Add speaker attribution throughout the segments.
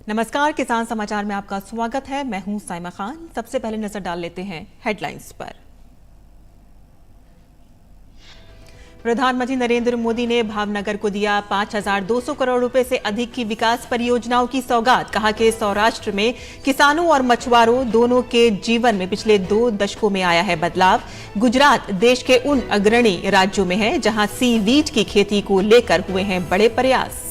Speaker 1: नमस्कार, किसान समाचार में आपका स्वागत है। मैं हूं साइमा खान। सबसे पहले नजर डाल लेते हैं हेडलाइंस पर। प्रधानमंत्री नरेंद्र मोदी ने भावनगर को दिया 5,200 करोड़ रुपए से अधिक की विकास परियोजनाओं की सौगात। कहा कि सौराष्ट्र में किसानों और मछुआरों दोनों के जीवन में पिछले 2 दशकों में आया है बदलाव। गुजरात देश के उन अग्रणी राज्यों में है जहां सी वीट की खेती को लेकर हुए हैं बड़े प्रयास।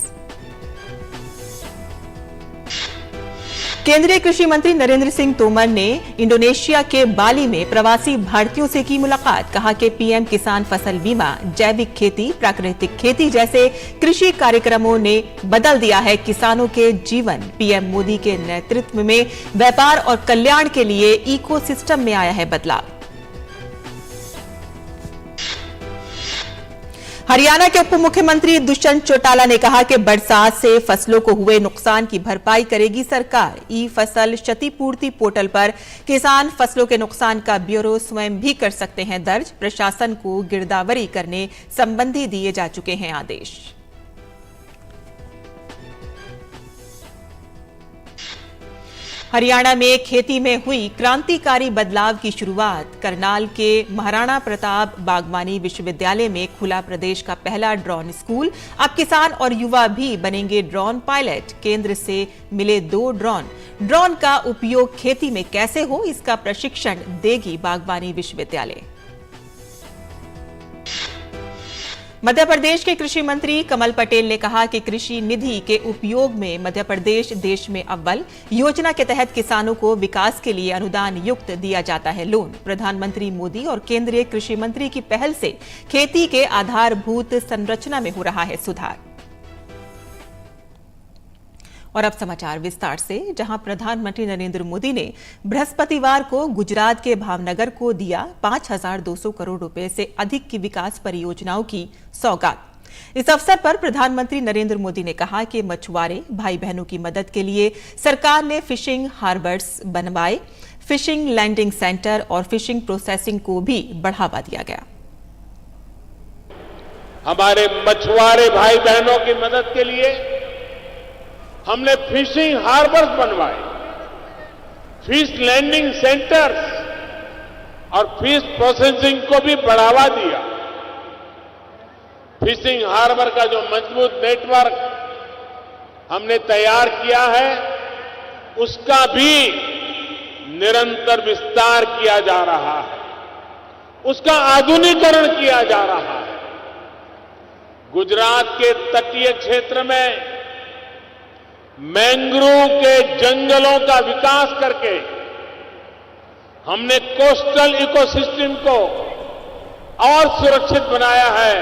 Speaker 1: केंद्रीय कृषि मंत्री नरेंद्र सिंह तोमर ने इंडोनेशिया के बाली में प्रवासी भारतीयों से की मुलाकात। कहा कि पीएम किसान फसल बीमा, जैविक खेती, प्राकृतिक खेती जैसे कृषि कार्यक्रमों ने बदल दिया है किसानों के जीवन। पीएम मोदी के नेतृत्व में व्यापार और कल्याण के लिए इकोसिस्टम में आया है बदलाव। हरियाणा के उप मुख्यमंत्री दुष्यंत चौटाला ने कहा कि बरसात से फसलों को हुए नुकसान की भरपाई करेगी सरकार। ई फसल क्षतिपूर्ति पोर्टल पर किसान फसलों के नुकसान का ब्यौरा स्वयं भी कर सकते हैं दर्ज। प्रशासन को गिरदावरी करने संबंधी दिए जा चुके हैं आदेश। हरियाणा में खेती में हुई क्रांतिकारी बदलाव की शुरुआत। करनाल के महाराणा प्रताप बागवानी विश्वविद्यालय में खुला प्रदेश का पहला ड्रोन स्कूल। अब किसान और युवा भी बनेंगे ड्रोन पायलट। केंद्र से मिले 2 ड्रोन का उपयोग खेती में कैसे हो, इसका प्रशिक्षण देगी बागवानी विश्वविद्यालय। मध्य प्रदेश के कृषि मंत्री कमल पटेल ने कहा कि कृषि निधि के उपयोग में मध्य प्रदेश देश में अव्वल। योजना के तहत किसानों को विकास के लिए अनुदान युक्त दिया जाता है लोन। प्रधानमंत्री मोदी और केंद्रीय कृषि मंत्री की पहल से खेती के आधारभूत संरचना में हो रहा है सुधार। और अब समाचार विस्तार से, जहां प्रधानमंत्री नरेंद्र मोदी ने बृहस्पतिवार को गुजरात के भावनगर को दिया 5,200 करोड़ रुपए से अधिक की विकास परियोजनाओं की सौगात। इस अवसर पर प्रधानमंत्री नरेंद्र मोदी ने कहा कि मछुआरे भाई बहनों की मदद के लिए सरकार ने फिशिंग हार्बर्स बनवाए, फिशिंग लैंडिंग सेंटर और फिशिंग प्रोसेसिंग को भी बढ़ावा दिया गया।
Speaker 2: हमारे मछुआरे भाई बहनों की मदद के लिए हमने फिशिंग हार्बर्स बनवाए, फिश लैंडिंग सेंटर्स और फिश प्रोसेसिंग को भी बढ़ावा दिया। फिशिंग हार्बर का जो मजबूत नेटवर्क हमने तैयार किया है, उसका भी निरंतर विस्तार किया जा रहा है, उसका आधुनिकीकरण किया जा रहा है। गुजरात के तटीय क्षेत्र में मैंग्रोव के जंगलों का विकास करके हमने कोस्टल इकोसिस्टम को और सुरक्षित बनाया है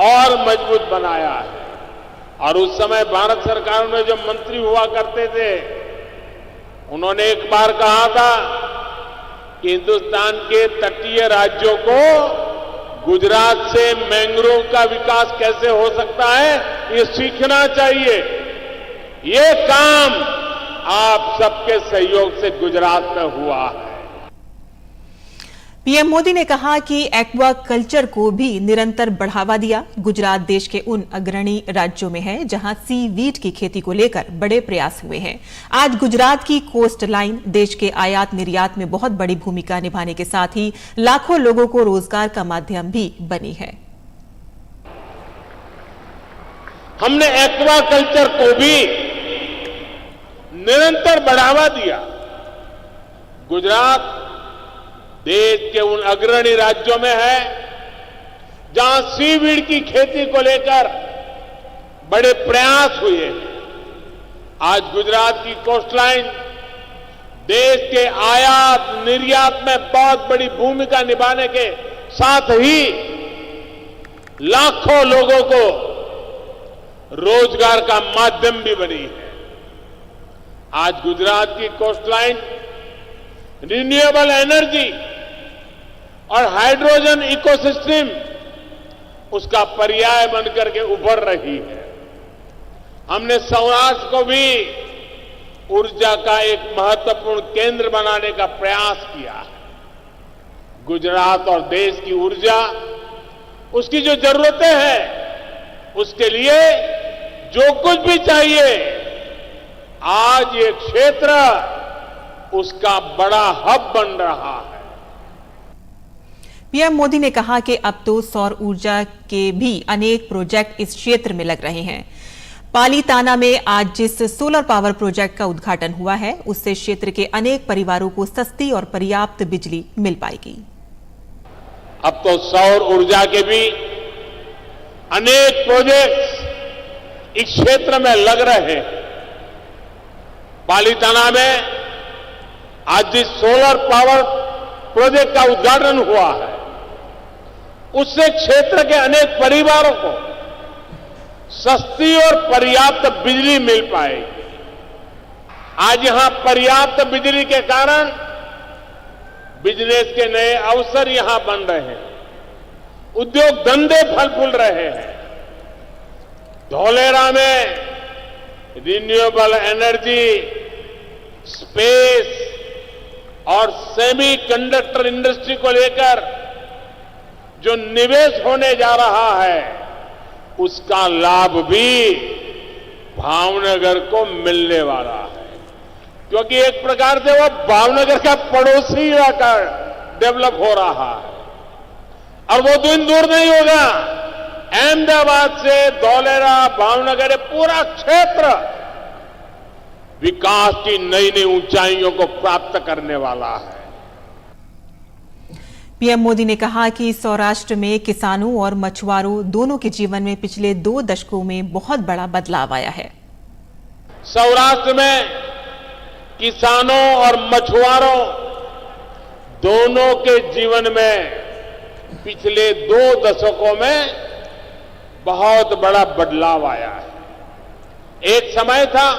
Speaker 2: और मजबूत बनाया है। और उस समय भारत सरकार में जो मंत्री हुआ करते थे, उन्होंने एक बार कहा था कि हिंदुस्तान के तटीय राज्यों को गुजरात से मैंग्रोव का विकास कैसे हो सकता है, ये सीखना चाहिए। ये काम आप सबके सहयोग से गुजरात में हुआ है।
Speaker 1: पीएम मोदी ने कहा कि एक्वा कल्चर को भी निरंतर बढ़ावा दिया। गुजरात देश के उन अग्रणी राज्यों में है जहां सी वीट की खेती को लेकर बड़े प्रयास हुए हैं। आज गुजरात की कोस्ट लाइन देश के आयात निर्यात में बहुत बड़ी भूमिका निभाने के साथ ही लाखों लोगों को रोजगार का माध्यम भी बनी है।
Speaker 2: हमने एक्वा कल्चर को भी निरंतर बढ़ावा दिया। गुजरात देश के उन अग्रणी राज्यों में है जहां सीवीड की खेती को लेकर बड़े प्रयास हुए हैं। आज गुजरात की कोस्टलाइन देश के आयात निर्यात में बहुत बड़ी भूमिका निभाने के साथ ही लाखों लोगों को रोजगार का माध्यम भी बनी है। आज गुजरात की कोस्टलाइन रिन्यूएबल एनर्जी और हाइड्रोजन इकोसिस्टम उसका पर्याय बनकर के उभर रही है। हमने सौराष्ट्र को भी ऊर्जा का एक महत्वपूर्ण केंद्र बनाने का प्रयास किया है। गुजरात और देश की ऊर्जा, उसकी जो जरूरतें हैं, उसके लिए जो कुछ भी चाहिए आज ये क्षेत्र उसका बड़ा हब बन रहा है।
Speaker 1: पीएम मोदी ने कहा कि अब तो सौर ऊर्जा के भी अनेक प्रोजेक्ट इस क्षेत्र में लग रहे हैं। पालीताना में आज जिस सोलर पावर प्रोजेक्ट का उद्घाटन हुआ है, उससे क्षेत्र के अनेक परिवारों को सस्ती और पर्याप्त बिजली मिल पाएगी।
Speaker 2: अब तो सौर ऊर्जा के भी अनेक प्रोजेक्ट्स इस क्षेत्र में लग रहे हैं। पालीताना में आज जिस सोलर पावर प्रोजेक्ट का उद्घाटन हुआ है, उससे क्षेत्र के अनेक परिवारों को सस्ती और पर्याप्त बिजली मिल पाएगी। आज यहां पर्याप्त बिजली के कारण बिजनेस के नए अवसर यहां बन रहे हैं, उद्योग धंधे फल फूल रहे हैं। धौलेरा में रिन्यूएबल एनर्जी, स्पेस और सेमी कंडक्टर इंडस्ट्री को लेकर जो निवेश होने जा रहा है, उसका लाभ भी भावनगर को मिलने वाला है, क्योंकि एक प्रकार से वो भावनगर का पड़ोसी इलाका डेवलप हो रहा है। और वो दिन दूर नहीं होगा, अहमदाबाद से धौलेरा, भावनगर, पूरा क्षेत्र विकास की नई नई ऊंचाइयों को प्राप्त करने वाला है।
Speaker 1: पीएम मोदी ने कहा कि सौराष्ट्र में किसानों और मछुआरों दोनों के जीवन में पिछले 2 दशकों में बहुत बड़ा बदलाव आया है।
Speaker 2: सौराष्ट्र में किसानों और मछुआरों दोनों के जीवन में पिछले 2 दशकों में बहुत बड़ा बदलाव आया है। एक समय था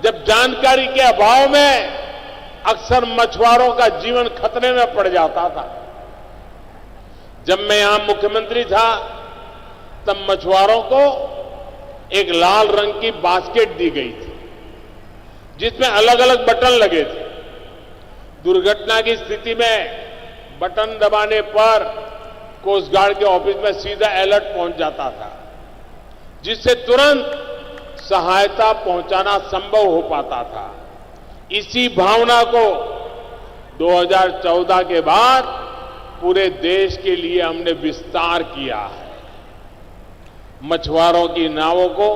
Speaker 2: जब जानकारी के अभाव में अक्सर मछुआरों का जीवन खतरे में पड़ जाता था। जब मैं यहां मुख्यमंत्री था, तब मछुआरों को एक लाल रंग की बास्केट दी गई थी, जिसमें अलग अलग बटन लगे थे। दुर्घटना की स्थिति में बटन दबाने पर कोस्ट गार्ड के ऑफिस में सीधा अलर्ट पहुंच जाता था, जिससे तुरंत सहायता पहुंचाना संभव हो पाता था। इसी भावना को 2014 के बाद पूरे देश के लिए हमने विस्तार किया है। मछुआरों की नावों को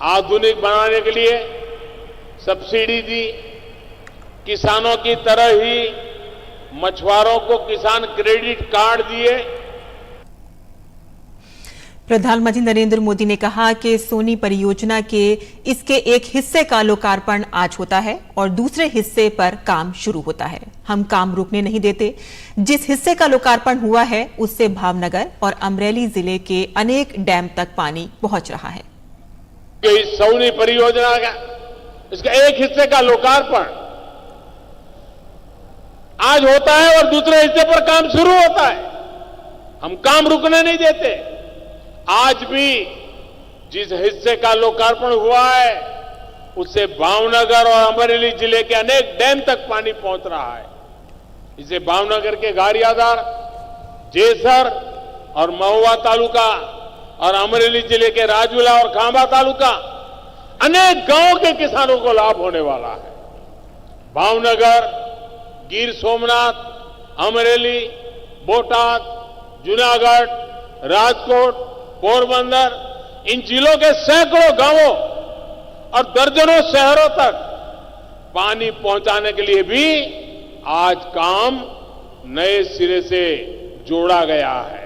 Speaker 2: आधुनिक बनाने के लिए सब्सिडी दी। किसानों की तरह ही मछुआरों को किसान क्रेडिट कार्ड दिए।
Speaker 1: प्रधानमंत्री नरेंद्र मोदी ने कहा कि सोनी परियोजना के इसके एक हिस्से का लोकार्पण आज होता है और दूसरे हिस्से पर काम शुरू होता है। हम काम रुकने नहीं देते। जिस हिस्से का लोकार्पण हुआ है, उससे भावनगर और अमरेली जिले के अनेक डैम तक पानी पहुंच रहा है।
Speaker 2: इस सोनी परियोजना का इसका एक हिस्से का लोकार्पण आज होता है और दूसरे हिस्से पर काम शुरू होता है। हम काम रुकने नहीं देते। आज भी जिस हिस्से का लोकार्पण हुआ है, उससे भावनगर और अमरेली जिले के अनेक डैम तक पानी पहुंच रहा है। इसे भावनगर के गारियाधार, जेसर और महुआ तालुका और अमरेली जिले के राजूला और खांबा तालुका अनेक गांवों के किसानों को लाभ होने वाला है। भावनगर, गिर सोमनाथ, अमरेली, बोटाद, जूनागढ़, राजकोट, पोरबंदर, इन जिलों के सैकड़ों गांवों और दर्जनों शहरों तक पानी पहुंचाने के लिए भी आज काम नए सिरे से जोड़ा गया है।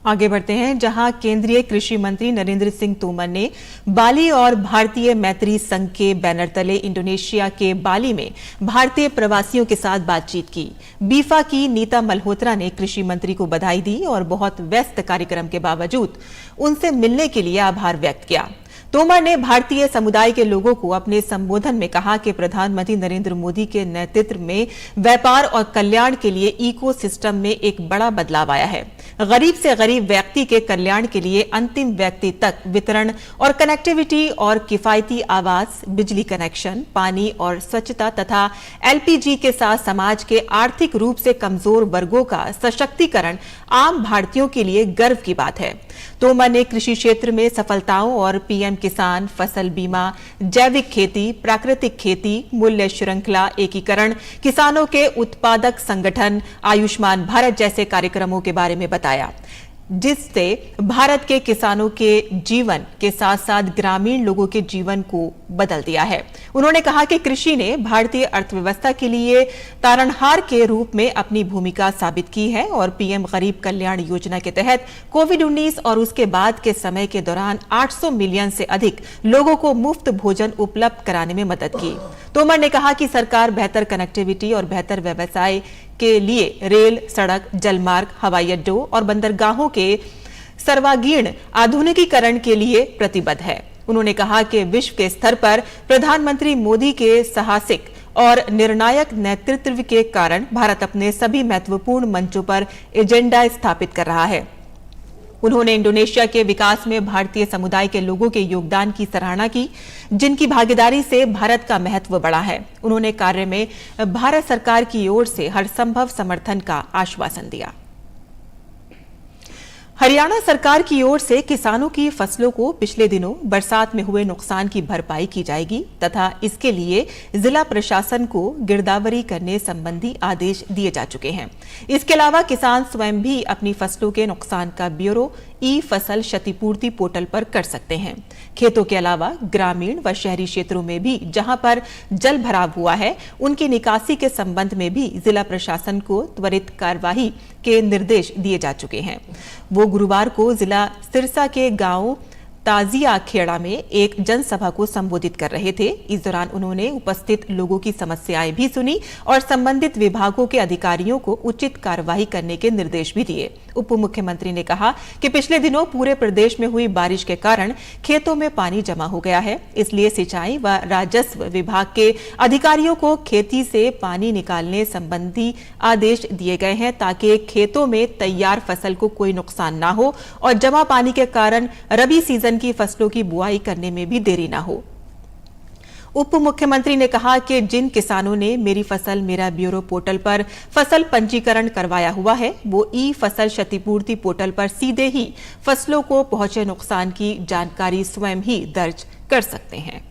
Speaker 1: आगे बढ़ते हैं, जहां केंद्रीय कृषि मंत्री नरेंद्र सिंह तोमर ने बाली और भारतीय मैत्री संघ के बैनर तले इंडोनेशिया के बाली में भारतीय प्रवासियों के साथ बातचीत की। बीफा की नीता मल्होत्रा ने कृषि मंत्री को बधाई दी और बहुत व्यस्त कार्यक्रम के बावजूद उनसे मिलने के लिए आभार व्यक्त किया। तोमर ने भारतीय समुदाय के लोगों को अपने संबोधन में कहा कि प्रधानमंत्री नरेंद्र मोदी के नेतृत्व में व्यापार और कल्याण के लिए इकोसिस्टम में एक बड़ा बदलाव आया है। गरीब से गरीब व्यक्ति के कल्याण के लिए अंतिम व्यक्ति तक वितरण और कनेक्टिविटी और किफायती आवास, बिजली कनेक्शन, पानी और स्वच्छता तथा एलपीजी के साथ समाज के आर्थिक रूप से कमजोर वर्गों का सशक्तिकरण आम भारतीयों के लिए गर्व की बात है। तोमर ने कृषि क्षेत्र में सफलताओं और पीएम किसान, फसल बीमा, जैविक खेती, प्राकृतिक खेती, मूल्य श्रृंखला एकीकरण, किसानों के उत्पादक संगठन, आयुष्मान भारत जैसे कार्यक्रमों के बारे में बताया, जिससे भारत के किसानों के जीवन के साथ साथ ग्रामीण लोगों के जीवन को बदल दिया है। उन्होंने कहा कि कृषि ने भारतीय अर्थव्यवस्था के लिए तारणहार के रूप में अपनी भूमिका साबित की है और पीएम गरीब कल्याण योजना के तहत कोविड-19 और उसके बाद के समय के दौरान 800 मिलियन से अधिक लोगों को मुफ्त भोजन उपलब्ध कराने में मदद की। तोमर ने कहा कि सरकार बेहतर कनेक्टिविटी और बेहतर व्यवसाय के लिए रेल, सड़क, जलमार्ग, हवाई अड्डों और बंदरगाहों के सर्वांगीण आधुनिकीकरण के लिए प्रतिबद्ध है। उन्होंने कहा कि विश्व के स्तर पर प्रधानमंत्री मोदी के साहसिक और निर्णायक नेतृत्व के कारण भारत अपने सभी महत्वपूर्ण मंचों पर एजेंडा स्थापित कर रहा है। उन्होंने इंडोनेशिया के विकास में भारतीय समुदाय के लोगों के योगदान की सराहना की, जिनकी भागीदारी से भारत का महत्व बढ़ा है। उन्होंने कार्य में भारत सरकार की ओर से हर संभव समर्थन का आश्वासन दिया। हरियाणा सरकार की ओर से किसानों की फसलों को पिछले दिनों बरसात में हुए नुकसान की भरपाई की जाएगी तथा इसके लिए जिला प्रशासन को गिरदावरी करने संबंधी आदेश दिए जा चुके हैं। इसके अलावा किसान स्वयं भी अपनी फसलों के नुकसान का ब्यौरा ई फसल क्षतिपूर्ति पोर्टल पर कर सकते हैं। खेतों के अलावा ग्रामीण व शहरी क्षेत्रों में भी जहां पर जल भराव हुआ है, उनकी निकासी के संबंध में भी जिला प्रशासन को त्वरित कार्यवाही के निर्देश दिए जा चुके हैं। वो गुरुवार को जिला सिरसा के गांव ताजिया खेड़ा में एक जनसभा को संबोधित कर रहे थे। इस दौरान उन्होंने उपस्थित लोगों की समस्याएं भी सुनी और संबंधित विभागों के अधिकारियों को उचित कार्यवाही करने के निर्देश भी दिए। उप मुख्यमंत्री ने कहा कि पिछले दिनों पूरे प्रदेश में हुई बारिश के कारण खेतों में पानी जमा हो गया है, इसलिए सिंचाई व राजस्व विभाग के अधिकारियों को खेती से पानी निकालने संबंधी आदेश दिए गए हैं ताकि खेतों में तैयार फसल को कोई नुकसान ना हो और जमा पानी के कारण रबी सीजन की फसलों की बुआई करने में भी देरी ना हो। उप मुख्यमंत्री ने कहा कि जिन किसानों ने मेरी फसल मेरा ब्यूरो पोर्टल पर फसल पंजीकरण करवाया हुआ है, वो ई फसल क्षतिपूर्ति पोर्टल पर सीधे ही फसलों को पहुंचे नुकसान की जानकारी स्वयं ही दर्ज कर सकते हैं।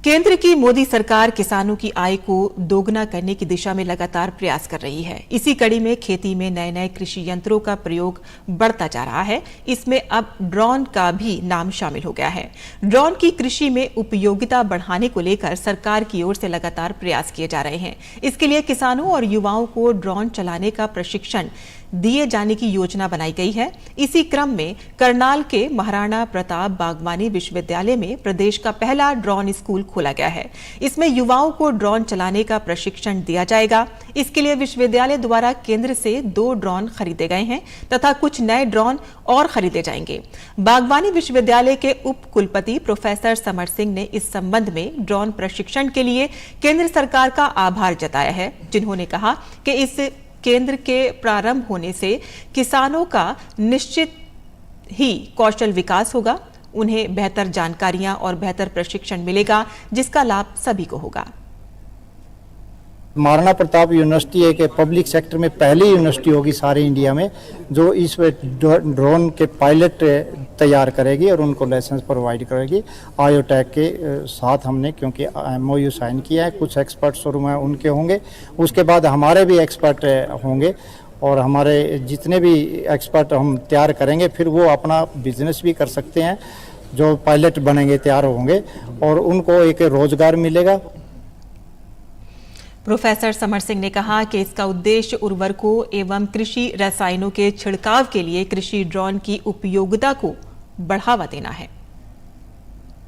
Speaker 1: केंद्र की मोदी सरकार किसानों की आय को दोगुना करने की दिशा में लगातार प्रयास कर रही है। इसी कड़ी में खेती में नए नए कृषि यंत्रों का प्रयोग बढ़ता जा रहा है। इसमें अब ड्रोन का भी नाम शामिल हो गया है। ड्रोन की कृषि में उपयोगिता बढ़ाने को लेकर सरकार की ओर से लगातार प्रयास किए जा रहे हैं। इसके लिए किसानों और युवाओं को ड्रोन चलाने का प्रशिक्षण दिए जाने की योजना बनाई गई है। इसी क्रम में करनाल के महाराणा प्रताप बागवानी विश्वविद्यालय में प्रदेश का पहला ड्रोन स्कूल खोला गया है। इसमें युवाओं को ड्रोन चलाने का प्रशिक्षण दिया जाएगा। इसके लिए विश्वविद्यालय द्वारा केंद्र से 2 ड्रोन खरीदे गए हैं तथा कुछ नए ड्रोन और खरीदे जाएंगे। बागवानी विश्वविद्यालय के उप कुलपति प्रोफेसर समर सिंह ने इस संबंध में ड्रोन प्रशिक्षण के लिए केंद्र सरकार का आभार जताया है, जिन्होंने कहा कि इस केंद्र के प्रारंभ होने से किसानों का निश्चित ही कौशल विकास होगा, उन्हें बेहतर जानकारियां और बेहतर प्रशिक्षण मिलेगा, जिसका लाभ सभी को होगा।
Speaker 3: महाराणा प्रताप यूनिवर्सिटी एक पब्लिक सेक्टर में पहली यूनिवर्सिटी होगी सारे इंडिया में जो इस ड्रोन के पायलट तैयार करेगी और उनको लाइसेंस प्रोवाइड करेगी। आयोटेक के साथ हमने क्योंकि MOU साइन किया है, कुछ एक्सपर्ट शुरू में उनके होंगे, उसके बाद हमारे भी एक्सपर्ट होंगे और हमारे जितने भी एक्सपर्ट हम तैयार करेंगे फिर वो अपना बिजनेस भी कर सकते हैं। जो पायलट बनेंगे तैयार होंगे और उनको एक रोजगार मिलेगा।
Speaker 1: प्रोफेसर समर सिंह ने कहा कि इसका उद्देश्य उर्वरकों एवं कृषि रसायनों के छिड़काव के लिए कृषि ड्रोन की उपयोगिता को बढ़ावा देना है।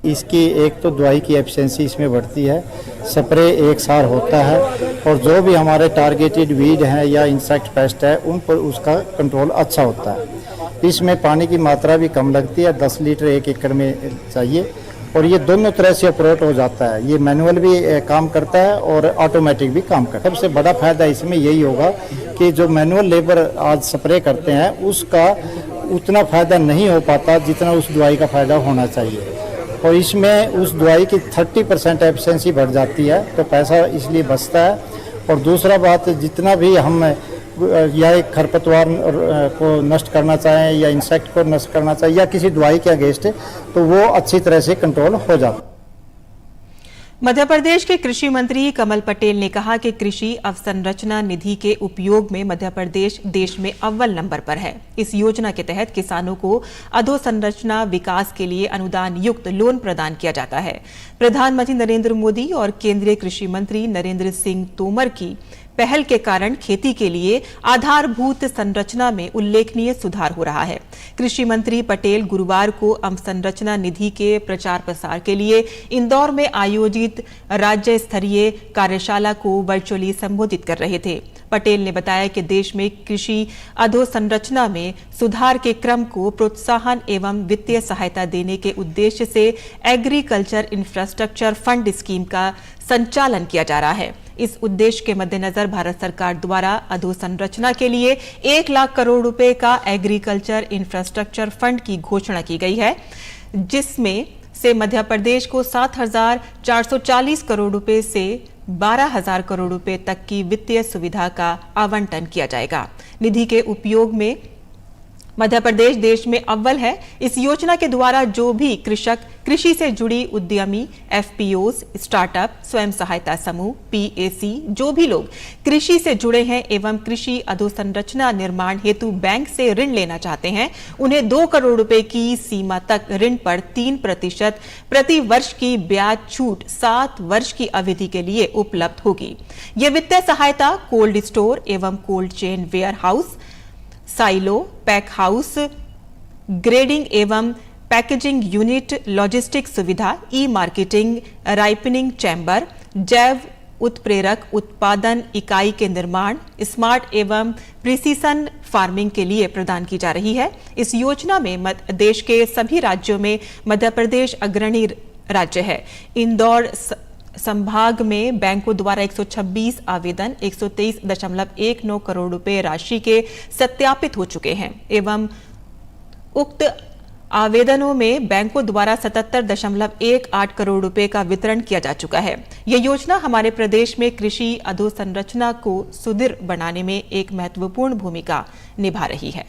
Speaker 3: इसकी एक तो दवाई की एफिशिएंसी इसमें बढ़ती है, स्प्रे एक सार होता है और जो भी हमारे टारगेटेड वीड हैं या इंसेक्ट पेस्ट है उन पर उसका कंट्रोल अच्छा होता है। इसमें पानी की मात्रा भी कम लगती है, 10 लीटर 1 एकड़ में चाहिए और ये दोनों तरह से अप्रोच हो जाता है। ये मैनुअल भी काम करता है और ऑटोमेटिक भी काम करता है। सबसे बड़ा फायदा इसमें यही होगा कि जो मैनुअल लेबर आज स्प्रे करते हैं उसका उतना फायदा नहीं हो पाता जितना उस दवाई का फायदा होना चाहिए और इसमें उस दवाई की 30% एफिशिएंसी बढ़ जाती है तो पैसा इसलिए बचता है। और दूसरा बात, जितना भी हम या एक खरपतवार को नष्ट करना चाहें या इंसेक्ट को नष्ट करना चाहें या किसी दवाई के अगेंस्ट है, तो वो अच्छी तरह से कंट्रोल हो जाता है।
Speaker 1: मध्य प्रदेश के कृषि मंत्री कमल पटेल ने कहा कि कृषि अवसंरचना निधि के उपयोग में मध्य प्रदेश देश में अव्वल नंबर पर है। इस योजना के तहत किसानों को अधोसंरचना विकास के लिए अनुदान युक्त लोन प्रदान किया जाता है। प्रधानमंत्री नरेंद्र मोदी और केंद्रीय कृषि मंत्री नरेंद्र सिंह तोमर की पहल के कारण खेती के लिए आधारभूत संरचना में उल्लेखनीय सुधार हो रहा है। कृषि मंत्री पटेल गुरुवार को अवसंरचना निधि के प्रचार प्रसार के लिए इंदौर में आयोजित राज्य स्तरीय कार्यशाला को वर्चुअली संबोधित कर रहे थे। पटेल ने बताया कि देश में कृषि अधोसंरचना में सुधार के क्रम को प्रोत्साहन एवं वित्तीय सहायता देने के उद्देश्य से एग्रीकल्चर इंफ्रास्ट्रक्चर फंड स्कीम का संचालन किया जा रहा है। इस उद्देश्य के मद्देनजर भारत सरकार द्वारा अधोसंरचना के लिए 1 लाख करोड़ रुपए का एग्रीकल्चर इंफ्रास्ट्रक्चर फंड की घोषणा की गई है, जिसमें से मध्य प्रदेश को 7,440 करोड़ रुपए से 12,000 करोड़ रुपए तक की वित्तीय सुविधा का आवंटन किया जाएगा। निधि के उपयोग में मध्य प्रदेश देश में अव्वल है। इस योजना के द्वारा जो भी कृषक, कृषि से जुड़ी उद्यमी, एफपीओज, स्टार्टअप, स्वयं सहायता समूह, पीएसी, जो भी लोग कृषि से जुड़े हैं एवं कृषि अधोसंरचना निर्माण हेतु बैंक से ऋण लेना चाहते हैं, उन्हें 2 करोड़ रुपए की सीमा तक ऋण पर 3% प्रति वर्ष की ब्याज छूट 7 वर्ष की अवधि के लिए उपलब्ध होगी। ये वित्तीय सहायता कोल्ड स्टोर एवं cold chain warehouse, silo, pack house, grading एवं पैकेजिंग यूनिट, लॉजिस्टिक सुविधा, ई मार्केटिंग, राइपनिंग चैम्बर, जैव उत्प्रेरक उत्पादन इकाई के निर्माण, स्मार्ट एवं प्रिसीशन फार्मिंग के लिए प्रदान की जा रही है। इस योजना में देश के सभी राज्यों में मध्य प्रदेश अग्रणी राज्य है। इंदौर संभाग में बैंकों द्वारा 126 आवेदन 123.19 करोड़ रुपए राशि के सत्यापित हो चुके हैं एवं उक्त आवेदनों में बैंकों द्वारा 77.18 करोड़ रुपए का वितरण किया जा चुका है। यह योजना हमारे प्रदेश में कृषि अधोसंरचना को सुदृढ़ बनाने में एक महत्वपूर्ण भूमिका निभा रही है।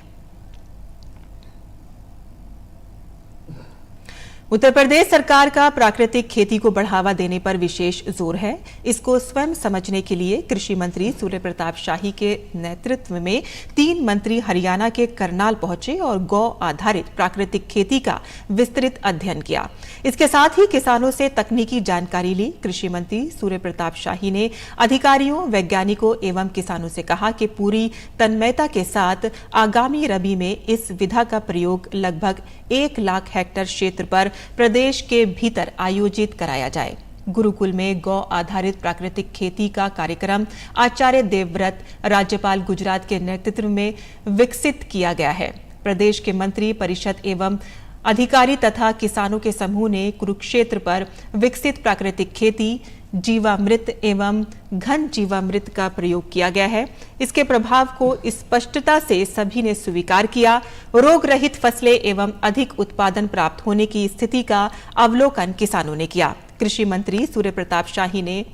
Speaker 1: उत्तर प्रदेश सरकार का प्राकृतिक खेती को बढ़ावा देने पर विशेष जोर है। इसको स्वयं समझने के लिए कृषि मंत्री सूर्य प्रताप शाही के नेतृत्व में 3 मंत्री हरियाणा के करनाल पहुंचे और गौ आधारित प्राकृतिक खेती का विस्तृत अध्ययन किया। इसके साथ ही किसानों से तकनीकी जानकारी ली। कृषि मंत्री सूर्य प्रताप शाही ने अधिकारियों, वैज्ञानिकों एवं किसानों से कहा कि पूरी तन्मयता के साथ आगामी रबी में इस विधा का प्रयोग लगभग 1 लाख हेक्टेयर क्षेत्र पर प्रदेश के भीतर आयोजित कराया जाए। गुरुकुल में गौ आधारित प्राकृतिक खेती का कार्यक्रम आचार्य देवव्रत, राज्यपाल गुजरात के नेतृत्व में विकसित किया गया है। प्रदेश के मंत्री परिषद एवं अधिकारी तथा किसानों के समूह ने कुरुक्षेत्र पर विकसित प्राकृतिक खेती, जीवामृत एवं घन जीवामृत का प्रयोग किया गया है। इसके प्रभाव को स्पष्टता से सभी ने स्वीकार किया। रोग रहित फसलें एवं अधिक उत्पादन प्राप्त होने की स्थिति का अवलोकन किसानों ने किया। कृषि मंत्री सूर्य प्रताप शाही ने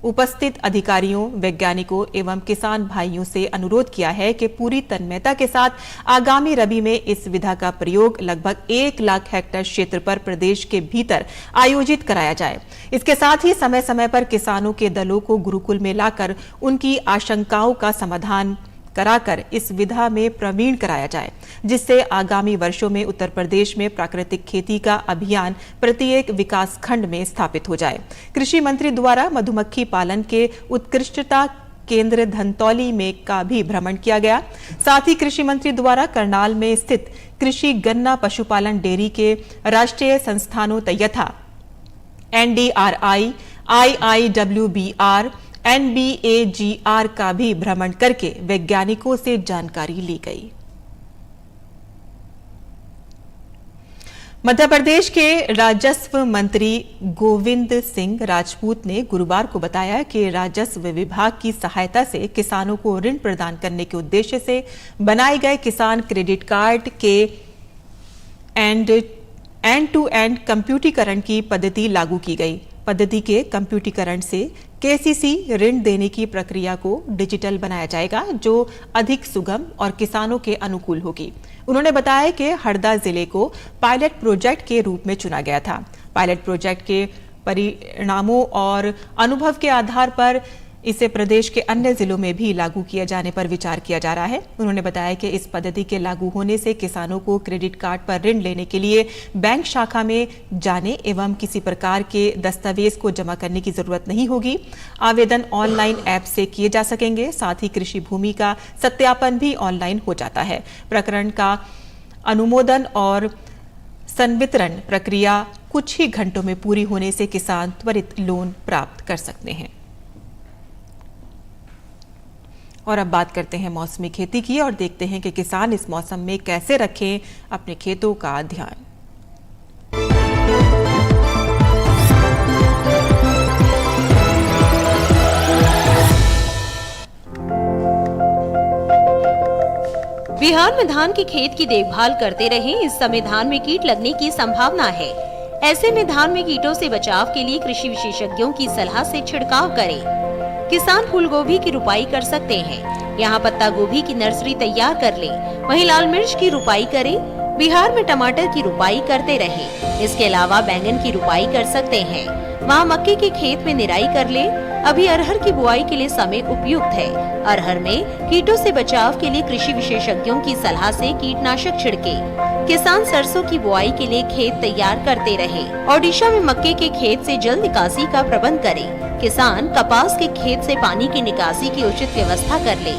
Speaker 1: उपस्थित अधिकारियों, वैज्ञानिकों एवं किसान भाइयों से अनुरोध किया है कि पूरी तन्मयता के साथ आगामी रबी में इस विधा का प्रयोग लगभग 1 लाख हेक्टेयर क्षेत्र पर प्रदेश के भीतर आयोजित कराया जाए। इसके साथ ही समय समय पर किसानों के दलों को गुरुकुल में लाकर उनकी आशंकाओं का समाधान कराकर इस विधा में प्रवीण कराया जाए, जिससे आगामी वर्षों में उत्तर प्रदेश में प्राकृतिक खेती का अभियान प्रत्येक विकास खंड में स्थापित हो जाए। कृषि मंत्री द्वारा मधुमक्खी पालन के उत्कृष्टता केंद्र धनतौली में का भी भ्रमण किया गया। साथ ही कृषि मंत्री द्वारा करनाल में स्थित कृषि गन्ना पशुपालन डेयरी के राष्ट्रीय संस्थानों यथा NDRI, IIWBR, NBAGR का भी भ्रमण करके वैज्ञानिकों से जानकारी ली गई। मध्य प्रदेश के राजस्व मंत्री गोविंद सिंह राजपूत ने गुरुवार को बताया कि राजस्व विभाग की सहायता से किसानों को ऋण प्रदान करने के उद्देश्य से बनाए गए किसान क्रेडिट कार्ड के एंड टू एंड कंप्यूटरीकरण की पद्धति लागू की गई। पद्धति के कंप्यूटरीकरण से केसीसी ऋण देने की प्रक्रिया को डिजिटल बनाया जाएगा, जो अधिक सुगम और किसानों के अनुकूल होगी। उन्होंने बताया कि हरदा जिले को पायलट प्रोजेक्ट के रूप में चुना गया था। पायलट प्रोजेक्ट के परिणामों और अनुभव के आधार पर इसे प्रदेश के अन्य जिलों में भी लागू किए जाने पर विचार किया जा रहा है। उन्होंने बताया कि इस पद्धति के लागू होने से किसानों को क्रेडिट कार्ड पर ऋण लेने के लिए बैंक शाखा में जाने एवं किसी प्रकार के दस्तावेज को जमा करने की जरूरत नहीं होगी। आवेदन ऑनलाइन ऐप से किए जा सकेंगे। साथ ही कृषि भूमि का सत्यापन भी ऑनलाइन हो जाता है। प्रकरण का अनुमोदन और संवितरण प्रक्रिया कुछ ही घंटों में पूरी होने से किसान त्वरित लोन प्राप्त कर सकते हैं। और अब बात करते हैं मौसमी खेती की और देखते हैं कि किसान इस मौसम में कैसे रखें अपने खेतों का ध्यान।
Speaker 4: बिहार में धान के खेत की देखभाल करते रहें। इस समय धान में कीट लगने की संभावना है। ऐसे में धान में कीटों से बचाव के लिए कृषि विशेषज्ञों की सलाह से छिड़काव करें। किसान फूल गोभी की रुपाई कर सकते हैं। यहाँ पत्ता गोभी की नर्सरी तैयार कर लें। वहीं लाल मिर्च की रुपाई करें। बिहार में टमाटर की रुपाई करते रहें। इसके अलावा बैंगन की रुपाई कर सकते हैं। वहाँ मक्के के खेत में निराई कर लें। अभी अरहर की बुआई के लिए समय उपयुक्त है। अरहर में कीटों से बचाव के लिए कृषि विशेषज्ञों की सलाह से कीटनाशक छिड़के। किसान सरसों की बुआई के लिए खेत तैयार करते रहे। ओडिशा में मक्के के खेत से जल निकासी का प्रबंध करें। किसान कपास के खेत से पानी की निकासी की उचित व्यवस्था कर ले।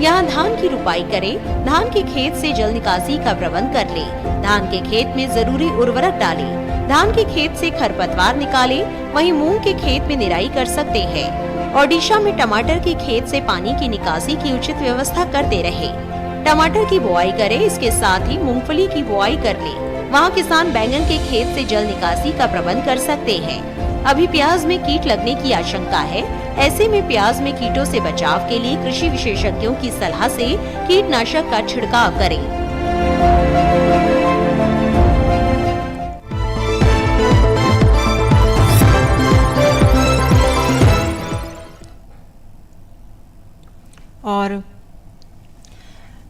Speaker 4: यहाँ धान की रुपाई करें। धान के खेत से जल निकासी का प्रबंध कर ले। धान के खेत में जरूरी उर्वरक डालें। धान के खेत से खरपतवार निकालें। वहीं मूंग के खेत में निराई कर सकते हैं। ओडिशा में टमाटर के खेत से पानी की निकासी की उचित व्यवस्था करते रहे। टमाटर की बुआई करें। इसके साथ ही मूंगफली की बुआई कर ले। वहाँ किसान बैंगन के खेत से जल निकासी का प्रबंध कर सकते हैं। अभी प्याज में कीट लगने की आशंका है। ऐसे में प्याज में कीटों से बचाव के लिए कृषि विशेषज्ञों की सलाह से कीटनाशक का छिड़काव करें।
Speaker 1: और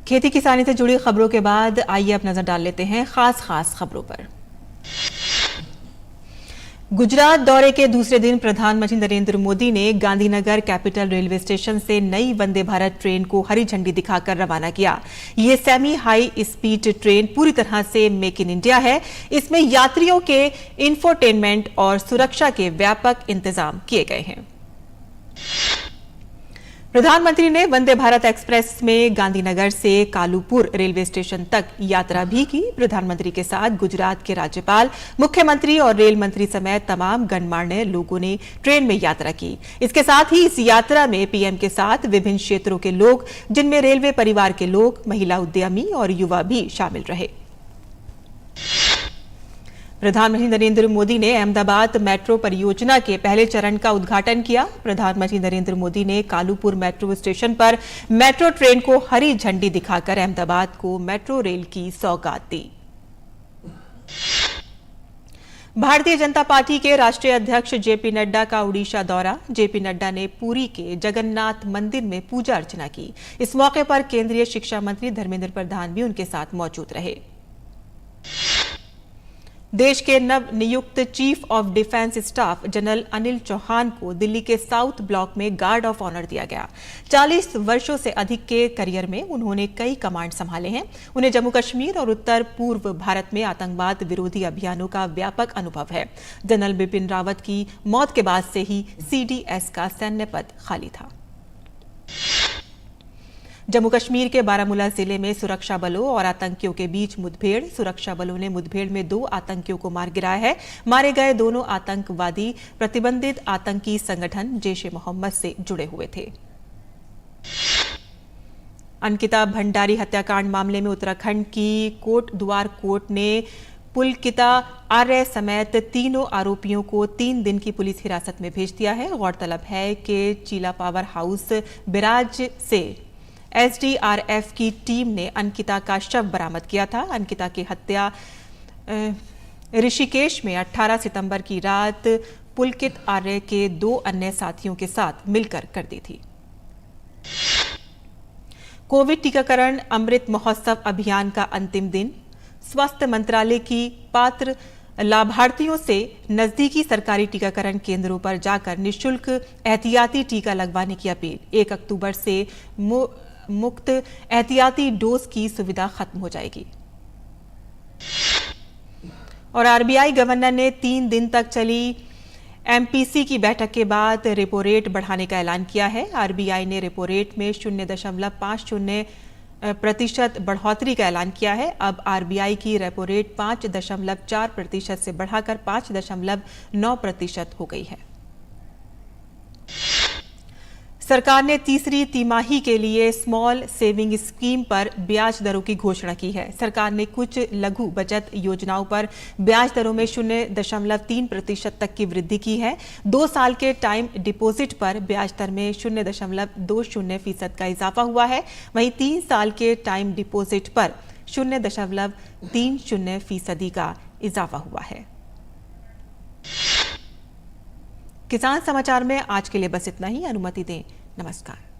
Speaker 1: खेती किसानी से जुड़ी खबरों के बाद आइए अब नजर डाल लेते हैं खास खबरों पर। गुजरात दौरे के दूसरे दिन प्रधानमंत्री नरेंद्र मोदी ने गांधीनगर कैपिटल रेलवे स्टेशन से नई वंदे भारत ट्रेन को हरी झंडी दिखाकर रवाना किया। ये सेमी हाई स्पीड ट्रेन पूरी तरह से मेक इन इंडिया है। इसमें यात्रियों के इंफोटेनमेंट और सुरक्षा के व्यापक इंतजाम किए गए हैं। प्रधानमंत्री ने वंदे भारत एक्सप्रेस में गांधीनगर से कालूपुर रेलवे स्टेशन तक यात्रा भी की। प्रधानमंत्री के साथ गुजरात के राज्यपाल, मुख्यमंत्री और रेल मंत्री समेत तमाम गणमान्य लोगों ने ट्रेन में यात्रा की। इसके साथ ही इस यात्रा में पीएम के साथ विभिन्न क्षेत्रों के लोग, जिनमें रेलवे परिवार के लोग, महिला उद्यमी और युवा भी शामिल रहे। प्रधानमंत्री नरेंद्र मोदी ने अहमदाबाद मेट्रो परियोजना के पहले चरण का उद्घाटन किया। प्रधानमंत्री नरेंद्र मोदी ने कालूपुर मेट्रो स्टेशन पर मेट्रो ट्रेन को हरी झंडी दिखाकर अहमदाबाद को मेट्रो रेल की सौगात दी। भारतीय जनता पार्टी के राष्ट्रीय अध्यक्ष जेपी नड्डा का उड़ीसा दौरा। जेपी नड्डा ने पुरी के जगन्नाथ मंदिर में पूजा अर्चना की। इस मौके पर केंद्रीय शिक्षा मंत्री धर्मेंद्र प्रधान भी उनके साथ मौजूद रहे। देश के नव नियुक्त chief of defence staff general Anil Chauhan को दिल्ली के साउथ ब्लॉक में गार्ड ऑफ ऑनर दिया गया। 40 वर्षों से अधिक के करियर में उन्होंने कई कमांड संभाले हैं। उन्हें जम्मू कश्मीर और उत्तर पूर्व भारत में आतंकवाद विरोधी अभियानों का व्यापक अनुभव है। जनरल बिपिन रावत की मौत के बाद से ही सीडीएस का सैन्य पद खाली था। जम्मू कश्मीर के बारामूला जिले में सुरक्षा बलों और आतंकियों के बीच मुठभेड़। सुरक्षा बलों ने मुठभेड़ में 2 आतंकियों को मार गिराया है। मारे गए दोनों आतंकवादी प्रतिबंधित आतंकी संगठन जैश-ए-मोहम्मद से जुड़े हुए थे। अंकिता भंडारी हत्याकांड मामले में उत्तराखंड की कोटद्वार कोर्ट ने पुलकिता आर्य समेत तीनों आरोपियों को 3 दिन की पुलिस हिरासत में भेज दिया है। गौरतलब है कि चीला पावर हाउस बिराज से एसडीआरएफ की टीम ने अंकिता का शव बरामद किया था। अंकिता की हत्या ऋषिकेश में 18 सितंबर की रात पुलकित आर्य के 2 अन्य साथियों के साथ मिलकर कर दी थी। कोविड टीकाकरण अमृत महोत्सव अभियान का अंतिम दिन। स्वास्थ्य मंत्रालय की पात्र लाभार्थियों से नजदीकी सरकारी टीकाकरण केंद्रों पर जाकर निःशुल्क एहतियाती टीका लगवाने की अपील। 1 अक्टूबर से मुफ्त एहतियाती डोज की सुविधा खत्म हो जाएगी। और आरबीआई गवर्नर ने 3 दिन तक चली एमपीसी की बैठक के बाद रेपो रेट बढ़ाने का ऐलान किया है। आरबीआई ने रेपो रेट में 0.50% बढ़ोतरी का ऐलान किया है। अब आरबीआई की रेपो रेट 5.4% से बढ़ाकर 5.9% हो गई है। सरकार ने तीसरी तिमाही के लिए स्मॉल सेविंग स्कीम पर ब्याज दरों की घोषणा की है। सरकार ने कुछ लघु बचत योजनाओं पर ब्याज दरों में 0.3% तक की वृद्धि की है। 2 साल के टाइम डिपॉजिट पर ब्याज दर में 0.20% का इजाफा हुआ है। वहीं 3 साल के टाइम डिपॉजिट पर 0.30% का इजाफा हुआ है। किसान समाचार में आज के लिए बस इतना ही। अनुमति दें। नमस्कार।